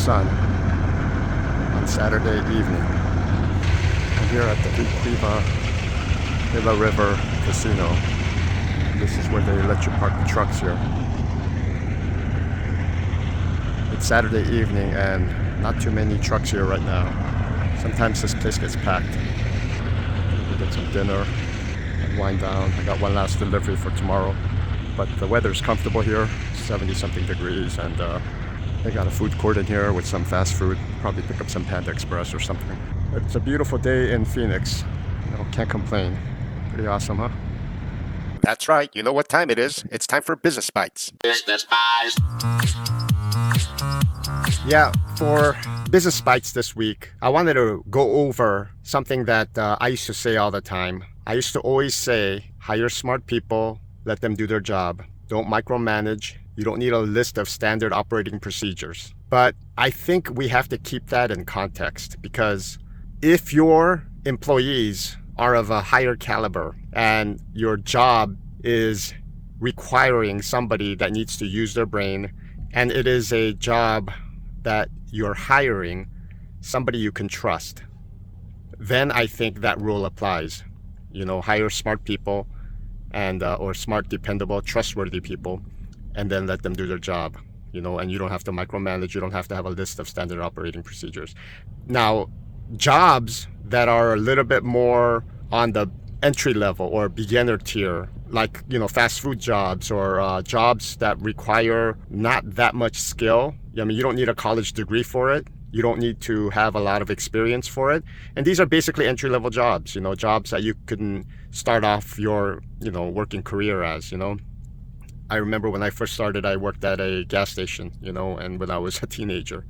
sun on Saturday evening. I'm here at the Villa River Casino. This is where they let you park the trucks here. It's Saturday evening and not too many trucks here right now. Sometimes this place gets packed. We'll get some dinner and wind down. I got one last delivery for tomorrow. But the weather's comfortable here, 70-something degrees, and they got a food court in here with some fast food. Probably pick up some Panda Express or something. It's a beautiful day in Phoenix. Can't complain. Pretty awesome, huh? That's right. You know what time it is. It's time for Business Bites. Business Bites. Yeah, for Business Bites this week, I wanted to go over something that I used to say all the time. I used to always say, hire smart people, let them do their job. Don't micromanage. You don't need a list of standard operating procedures. But I think we have to keep that in context, because if your employees are of a higher caliber and your job is requiring somebody that needs to use their brain, and it is a job that you're hiring somebody you can trust, then I think that rule applies. Hire smart people and or smart, dependable, trustworthy people, and then let them do their job. And you don't have to micromanage. You don't have to have a list of standard operating procedures. Now, jobs that are a little bit more on the entry level or beginner tier, like fast food jobs or jobs that require not that much skill. You don't need a college degree for it. You don't need to have a lot of experience for it. And these are basically entry-level jobs, jobs that you can start off your, working career as, I remember when I first started, I worked at a gas station, and when I was a teenager.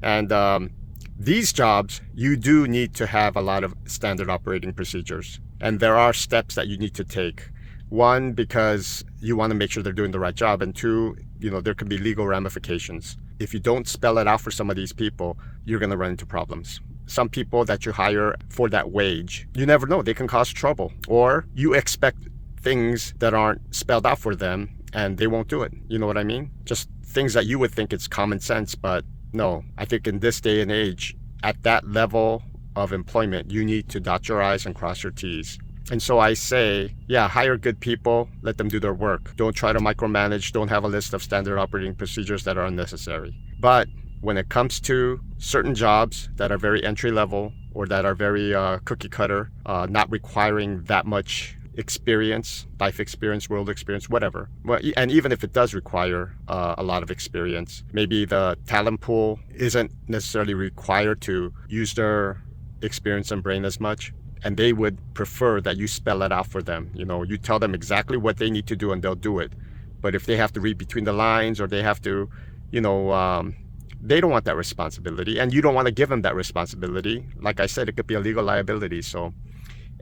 And these jobs, you do need to have a lot of standard operating procedures. And there are steps that you need to take. One, because you want to make sure they're doing the right job. And two, there could be legal ramifications. If you don't spell it out for some of these people, you're going to run into problems. Some people that you hire for that wage, you never know, they can cause trouble. Or you expect things that aren't spelled out for them and they won't do it. You know what I mean? Just things that you would think it's common sense, but no. I think in this day and age, at that level of employment, you need to dot your I's and cross your T's. And so I say, yeah, hire good people, let them do their work. Don't try to micromanage, don't have a list of standard operating procedures that are unnecessary. But when it comes to certain jobs that are very entry level or that are very cookie cutter, not requiring that much experience, life experience, world experience, whatever. Well, and even if it does require a lot of experience, maybe the talent pool isn't necessarily required to use their experience and brain as much. And they would prefer that you spell it out for them. You tell them exactly what they need to do and they'll do it. But if they have to read between the lines or they have to, they don't want that responsibility. And you don't want to give them that responsibility. Like I said, it could be a legal liability. So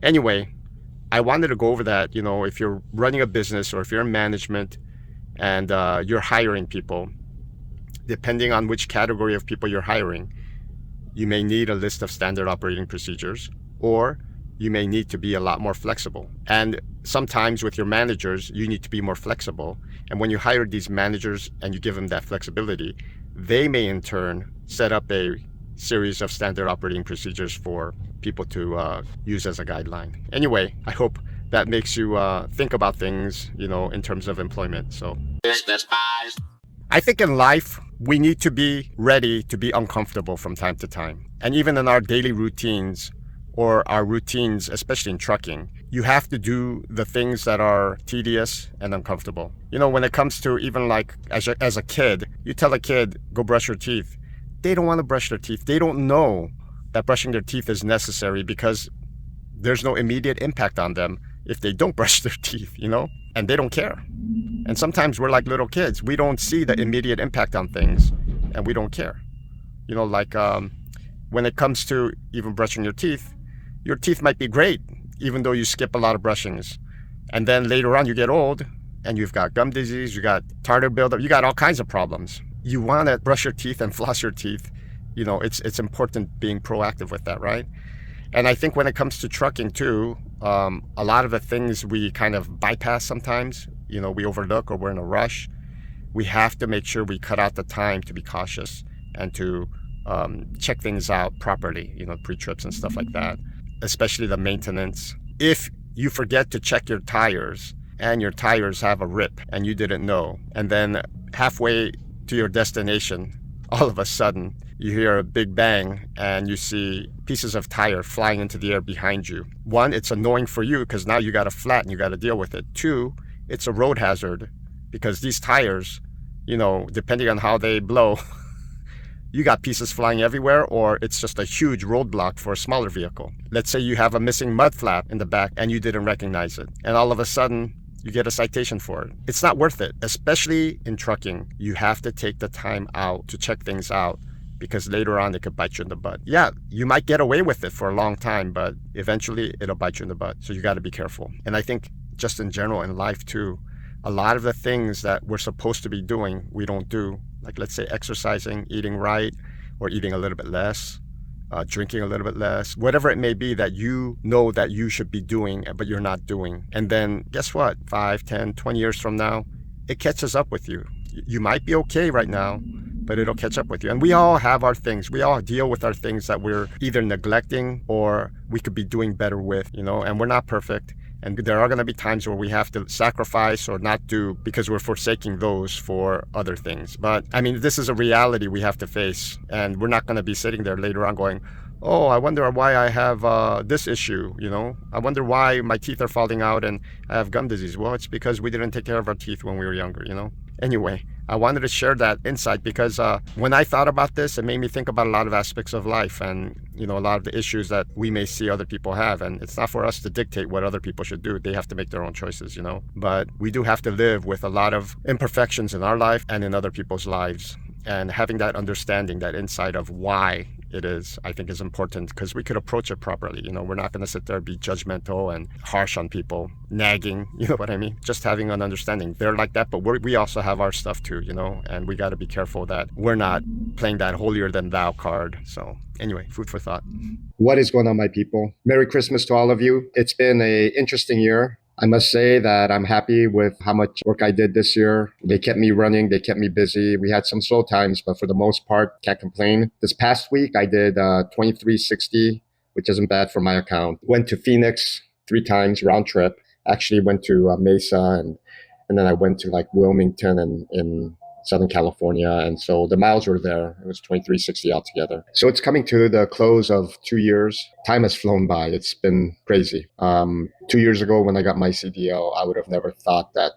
anyway, I wanted to go over that. If you're running a business or if you're in management and you're hiring people, depending on which category of people you're hiring, you may need a list of standard operating procedures, or you may need to be a lot more flexible. And sometimes with your managers, you need to be more flexible. And when you hire these managers and you give them that flexibility, they may in turn set up a series of standard operating procedures for people to use as a guideline. Anyway, I hope that makes you think about things, in terms of employment. So I think in life, we need to be ready to be uncomfortable from time to time. And even in our daily routines, or our routines, especially in trucking, you have to do the things that are tedious and uncomfortable. When it comes to even like as a kid, you tell a kid, go brush your teeth. They don't want to brush their teeth. They don't know that brushing their teeth is necessary because there's no immediate impact on them if they don't brush their teeth, and they don't care. And sometimes we're like little kids. We don't see the immediate impact on things and we don't care. When it comes to even brushing your teeth might be great, even though you skip a lot of brushings. And then later on you get old and you've got gum disease, you got tartar buildup, you got all kinds of problems. You want to brush your teeth and floss your teeth. It's important being proactive with that, right? And I think when it comes to trucking too, a lot of the things we kind of bypass sometimes, we overlook or we're in a rush. We have to make sure we cut out the time to be cautious and to check things out properly, pre-trips and stuff like that, especially the maintenance. If you forget to check your tires and your tires have a rip and you didn't know, and then halfway to your destination, all of a sudden you hear a big bang and you see pieces of tire flying into the air behind you. One, it's annoying for you because now you got a flat and you got to deal with it. Two, it's a road hazard because these tires, depending on how they blow, you got pieces flying everywhere, or it's just a huge roadblock for a smaller vehicle. Let's say you have a missing mud flap in the back and you didn't recognize it, and all of a sudden you get a citation for it. It's not worth it, especially in trucking. You have to take the time out to check things out because later on it could bite you in the butt. Yeah, you might get away with it for a long time, but eventually it'll bite you in the butt. So you got to be careful. And I think just in general in life too, a lot of the things that we're supposed to be doing, we don't do. Like, let's say exercising, eating right, or eating a little bit less, drinking a little bit less, whatever it may be that you know that you should be doing, but you're not doing. And then guess what? 5, 10, 20 years from now, it catches up with you. You might be okay right now, but it'll catch up with you. And we all have our things. We all deal with our things that we're either neglecting or we could be doing better with, and we're not perfect. And there are going to be times where we have to sacrifice or not do because we're forsaking those for other things. But I mean, this is a reality we have to face. And we're not going to be sitting there later on going, oh, I wonder why I have this issue, I wonder why my teeth are falling out and I have gum disease. Well, it's because we didn't take care of our teeth when we were younger, Anyway, I wanted to share that insight because when I thought about this, it made me think about a lot of aspects of life and, a lot of the issues that we may see other people have. And it's not for us to dictate what other people should do. They have to make their own choices, But we do have to live with a lot of imperfections in our life and in other people's lives. And having that understanding, that insight of why it is, I think is important because we could approach it properly. We're not going to sit there and be judgmental and harsh on people, nagging, you know what I mean? Just having an understanding. They're like that, but we also have our stuff too, and we got to be careful that we're not playing that holier than thou card. So anyway, food for thought. What is going on, my people? Merry Christmas to all of you. It's been an interesting year. I must say that I'm happy with how much work I did this year. They kept me running. They kept me busy. We had some slow times, but for the most part, can't complain. This past week, I did 2360, which isn't bad for my account. Went to Phoenix 3 times, round trip. Actually went to Mesa and then I went to like Wilmington and in Southern California. And so the miles were there. It was 2360 altogether. So it's coming to the close of 2 years. Time has flown by. It's been crazy. 2 years ago when I got my CDL, I would have never thought that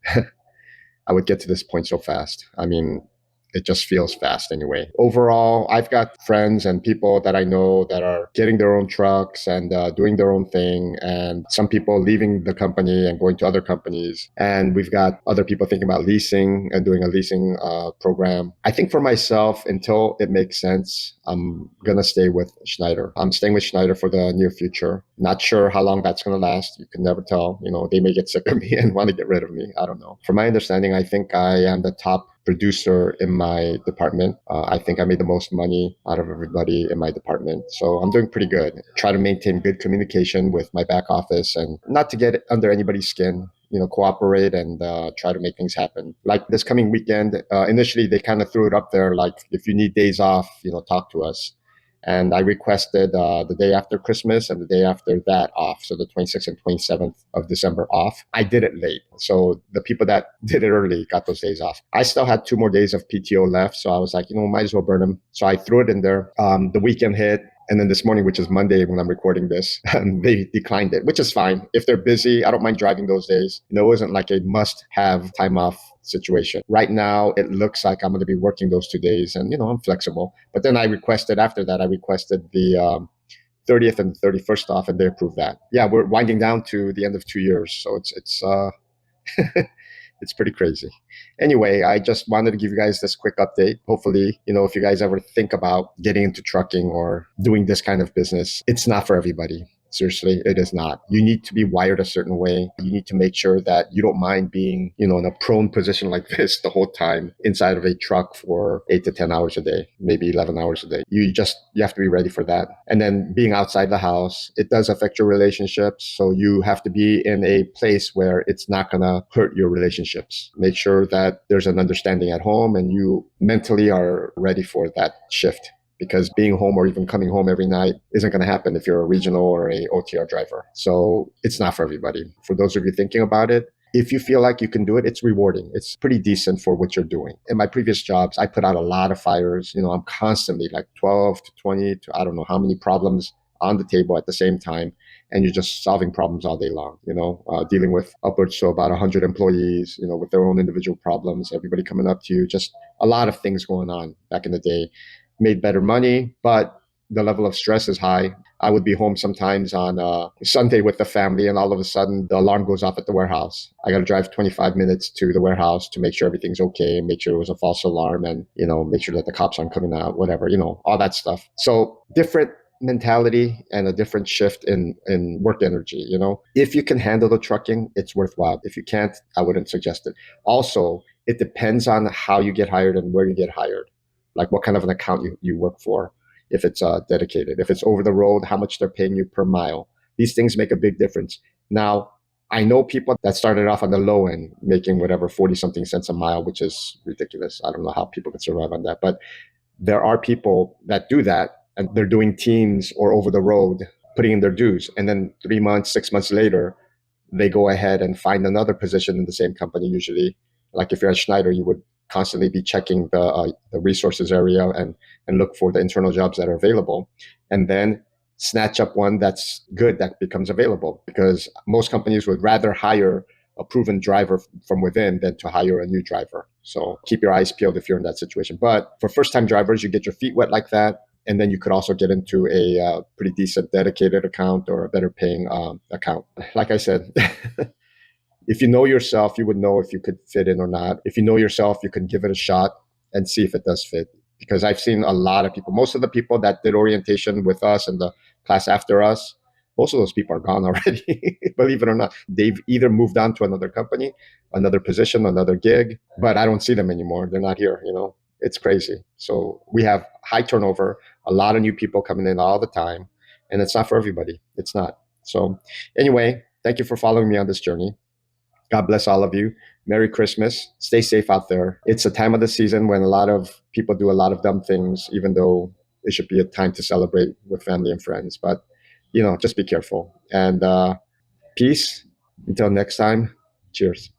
I would get to this point so fast. I mean, it just feels fast anyway. Overall, I've got friends and people that I know that are getting their own trucks and doing their own thing. And some people leaving the company and going to other companies. And we've got other people thinking about leasing and doing a leasing program. I think for myself, until it makes sense, I'm going to stay with Schneider. I'm staying with Schneider for the near future. Not sure how long that's going to last. You can never tell. They may get sick of me and want to get rid of me. I don't know. From my understanding, I think I am the top producer in my department. I think I made the most money out of everybody in my department. So I'm doing pretty good. Try to maintain good communication with my back office and not to get under anybody's skin, cooperate and try to make things happen. Like this coming weekend, initially they kind of threw it up there, like if you need days off, talk to us. And I requested the day after Christmas and the day after that off. So the 26th and 27th of December off. I did it late. So the people that did it early got those days off. I still had 2 more days of PTO left. So I was like, might as well burn them. So I threw it in there. The weekend hit. And then this morning, which is Monday when I'm recording this, they declined it, which is fine. If they're busy, I don't mind driving those days. It wasn't like a must-have time off situation. Right now, it looks like I'm going to be working those 2 days and, I'm flexible. But then after that, I requested the 30th and 31st off and they approved that. Yeah, we're winding down to the end of 2 years. So it's it's pretty crazy. Anyway, I just wanted to give you guys this quick update. Hopefully, if you guys ever think about getting into trucking or doing this kind of business, it's not for everybody. Seriously, it is not. You need to be wired a certain way. You need to make sure that you don't mind being, in a prone position like this the whole time inside of a truck for 8 to 10 hours a day, maybe 11 hours a day. You have to be ready for that. And then being outside the house, it does affect your relationships. So you have to be in a place where it's not going to hurt your relationships. Make sure that there's an understanding at home and you mentally are ready for that shift, because being home or even coming home every night isn't going to happen if you're a regional or a OTR driver. So it's not for everybody. For those of you thinking about it, if you feel like you can do it, it's rewarding. It's pretty decent for what you're doing. In my previous jobs, I put out a lot of fires. I'm constantly like 12 to 20 to I don't know how many problems on the table at the same time. And you're just solving problems all day long, dealing with upwards to about 100 employees, with their own individual problems, everybody coming up to you, just a lot of things going on back in the day. Made better money, but the level of stress is high. I would be home sometimes on Sunday with the family, and all of a sudden the alarm goes off at the warehouse. I got to drive 25 minutes to the warehouse to make sure everything's okay, make sure it was a false alarm, and make sure that the cops aren't coming out, whatever, all that stuff. So different mentality and a different shift in work energy. If you can handle the trucking, it's worthwhile. If you can't, I wouldn't suggest it. Also, it depends on how you get hired and where you get hired, like what kind of an account you work for. If it's dedicated, if it's over the road, how much they're paying you per mile. These things make a big difference. Now, I know people that started off on the low end making whatever 40 something cents a mile, which is ridiculous. I don't know how people can survive on that, but there are people that do that, and they're doing teams or over the road, putting in their dues. And then 3 months, 6 months later, they go ahead and find another position in the same company. Usually, like if you're at Schneider, you would constantly be checking the resources area and look for the internal jobs that are available, and then snatch up one that's good that becomes available, because most companies would rather hire a proven driver from within than to hire a new driver. So keep your eyes peeled if you're in that situation. But for first-time drivers, you get your feet wet like that, and then you could also get into a pretty decent dedicated account or a better paying account. Like I said, if you know yourself, you would know if you could fit in or not. If you know yourself, you can give it a shot and see if it does fit. Because I've seen a lot of people, most of the people that did orientation with us and the class after us, most of those people are gone already, believe it or not. They've either moved on to another company, another position, another gig, but I don't see them anymore. They're not here, It's crazy. So we have high turnover, a lot of new people coming in all the time, and it's not for everybody. It's not. So anyway, thank you for following me on this journey. God bless all of you. Merry Christmas. Stay safe out there. It's a time of the season when a lot of people do a lot of dumb things, even though it should be a time to celebrate with family and friends. But, just be careful. And peace. Until next time. Cheers.